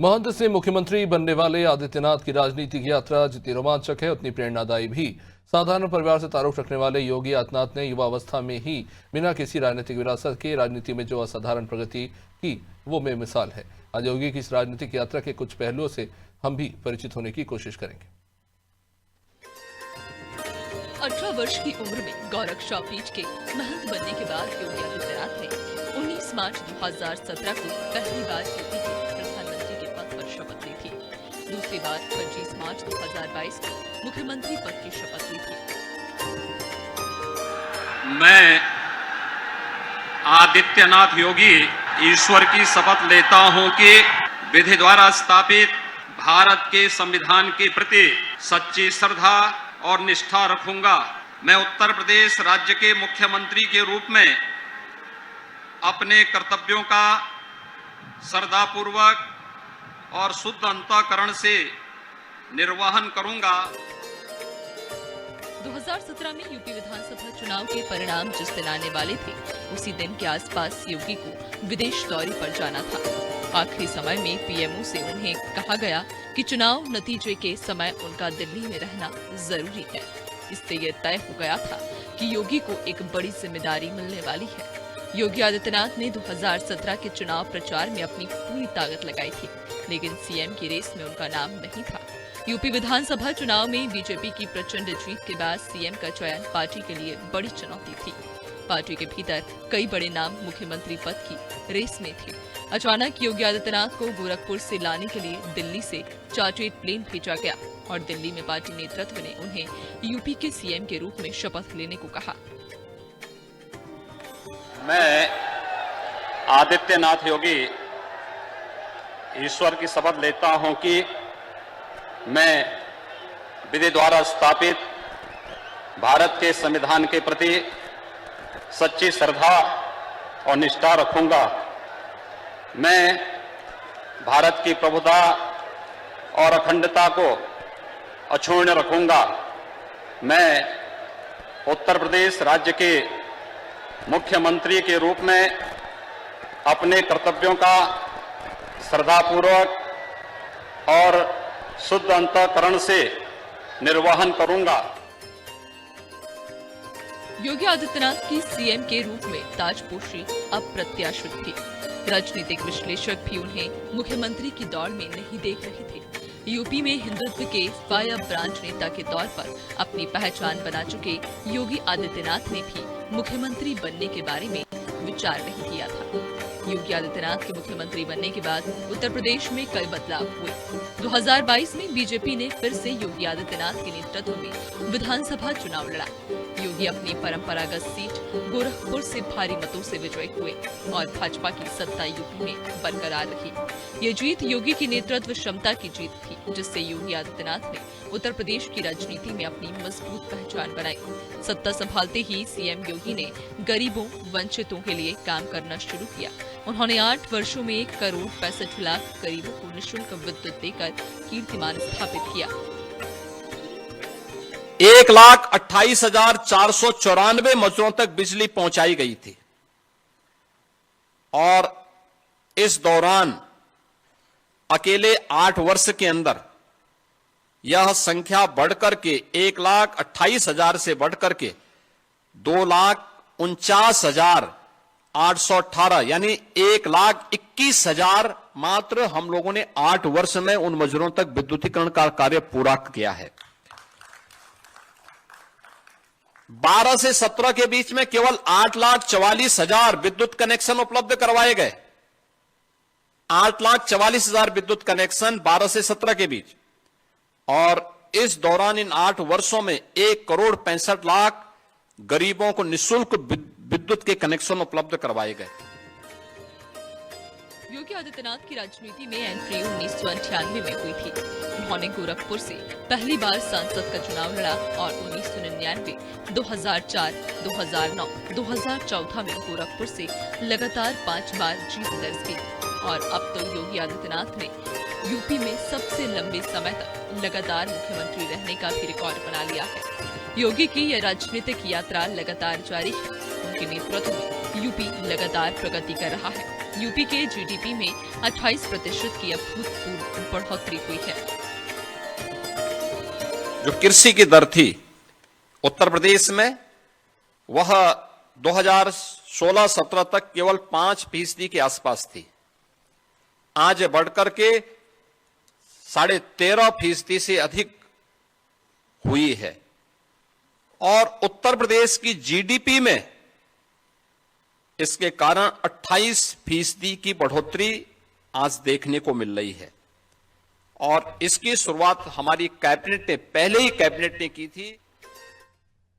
महंत से मुख्यमंत्री बनने वाले आदित्यनाथ की राजनीति की यात्रा जितनी रोमांचक है उतनी प्रेरणादायी भी। साधारण परिवार से ताल्लुक रखने वाले योगी आदित्यनाथ ने युवावस्था में ही बिना किसी राजनीतिक विरासत के राजनीति में जो असाधारण प्रगति की वो बेमिसाल है। आज योगी की इस राजनीतिक यात्रा के कुछ पहलुओं से हम भी परिचित होने की कोशिश करेंगे। 18 वर्ष की उम्र में गोरक्षा पीठ के महंत बनने के बाद योगी आदित्यनाथ ने 19 मार्च 2017 को पहली बार यूपी के प्रधानमंत्री के पद पर शपथ ली थी। दूसरी बार 25 मार्च 2022 को मुख्यमंत्री पद की शपथ ली थी। मैं आदित्यनाथ योगी ईश्वर की शपथ लेता हूं कि विधि द्वारा स्थापित भारत के संविधान के प्रति सच्ची श्रद्धा और निष्ठा रखूंगा। मैं उत्तर प्रदेश राज्य के मुख्यमंत्री के रूप में अपने कर्तव्यों का श्रद्धापूर्वक और शुद्ध अंतःकरण से निर्वहन करूंगा। 2017 में यूपी विधानसभा चुनाव के परिणाम जिस दिन आने वाले थे उसी दिन के आसपास योगी को विदेश दौरे पर जाना था। आखिरी समय में पीएमओ से उन्हें कहा गया कि चुनाव नतीजे के समय उनका दिल्ली में रहना जरूरी है। इससे यह तय हो गया था कि योगी को एक बड़ी जिम्मेदारी मिलने वाली है। योगी आदित्यनाथ ने 2017 के चुनाव प्रचार में अपनी पूरी ताकत लगाई थी, लेकिन सीएम की रेस में उनका नाम नहीं था। यूपी विधानसभा चुनाव में बीजेपी की प्रचंड जीत के बाद सीएम का चयन पार्टी के लिए बड़ी चुनौती थी। पार्टी के भीतर कई बड़े नाम मुख्यमंत्री पद की रेस में थे। अचानक योगी आदित्यनाथ को गोरखपुर से लाने के लिए दिल्ली से चार्टर्ड प्लेन भेजा गया और दिल्ली में पार्टी नेतृत्व ने उन्हें यूपी के सीएम के रूप में शपथ लेने को कहा। मैं आदित्यनाथ योगी ईश्वर की शपथ लेता हूं कि मैं विधि द्वारा स्थापित भारत के संविधान के प्रति सच्ची श्रद्धा और निष्ठा रखूंगा। मैं भारत की प्रभुता और अखंडता को अक्षुण्ण रखूंगा। मैं उत्तर प्रदेश राज्य के मुख्यमंत्री के रूप में अपने कर्तव्यों का श्रद्धापूर्वक और शुद्ध अंतःकरण से निर्वहन करूंगा। योगी आदित्यनाथ की सीएम के रूप में ताजपोशी अप्रत्याशित थी। राजनीतिक विश्लेषक भी उन्हें मुख्यमंत्री की दौड़ में नहीं देख रहे थे। यूपी में हिंदुत्व के फायर ब्रांच नेता के तौर पर अपनी पहचान बना चुके योगी आदित्यनाथ ने भी मुख्यमंत्री बनने के बारे में विचार नहीं किया था। योगी आदित्यनाथ के मुख्यमंत्री बनने के बाद उत्तर प्रदेश में कई बदलाव हुए। 2022 में बीजेपी ने फिर से योगी आदित्यनाथ के नेतृत्व में विधानसभा चुनाव लड़ा। योगी अपनी परंपरागत सीट गोरखपुर से भारी मतों से विजयी हुए और भाजपा की सत्ता यूपी में बरकरार रही। ये जीत योगी की नेतृत्व क्षमता की जीत थी, जिससे योगी आदित्यनाथ ने उत्तर प्रदेश की राजनीति में अपनी मजबूत पहचान बनाई। सत्ता संभालते ही सीएम योगी ने गरीबों वंचितों के लिए काम करना शुरू किया। उन्होंने 8 वर्षों में 1 करोड़ 65 लाख गरीबों को निःशुल्क विद्युत देकर कीर्तिमान स्थापित किया। 1,28,494 मजदूरों तक बिजली पहुंचाई गई थी और इस दौरान अकेले 8 वर्ष के अंदर यह संख्या बढ़कर के 1,28,000 से बढ़कर के 2,49,818 यानी 1,21,000 मात्र हम लोगों ने 8 वर्ष में उन मजदूरों तक विद्युतीकरण का कार्य पूरा किया है। 12 से 17 के बीच में केवल 8,44,000 विद्युत कनेक्शन उपलब्ध करवाए गए। 8,44,000 विद्युत कनेक्शन 12 से 17 के बीच, और इस दौरान इन 8 वर्षों में 1 करोड़ 65 लाख गरीबों को निःशुल्क विद्युत के कनेक्शन उपलब्ध करवाए गए। योगी आदित्यनाथ की राजनीति में एंट्री 1998 में हुई थी। उन्होंने गोरखपुर से पहली बार सांसद का चुनाव लड़ा और 1999, 2004, 2009, 2014 में गोरखपुर से लगातार 5 बार जीत दर्ज की और अब तो योगी आदित्यनाथ ने यूपी में सबसे लंबे समय तक लगातार मुख्यमंत्री रहने का भी रिकॉर्ड बना लिया है। योगी की यह राजनीतिक यात्रा लगातार जारी है। उनके नेतृत्व में यूपी लगातार प्रगति कर रहा है। यूपी के जीडीपी में 28% की अभूतपूर्व बढ़ोतरी हुई है। जो कृषि की दर थी उत्तर प्रदेश में, वह 2016-17 तक केवल 5% के आसपास थी। आज बढ़कर के 13.5% से अधिक हुई है और उत्तर प्रदेश की जीडीपी में इसके कारण 28% की बढ़ोतरी आज देखने को मिल रही है और इसकी शुरुआत हमारी कैबिनेट ने, पहले ही कैबिनेट ने की थी।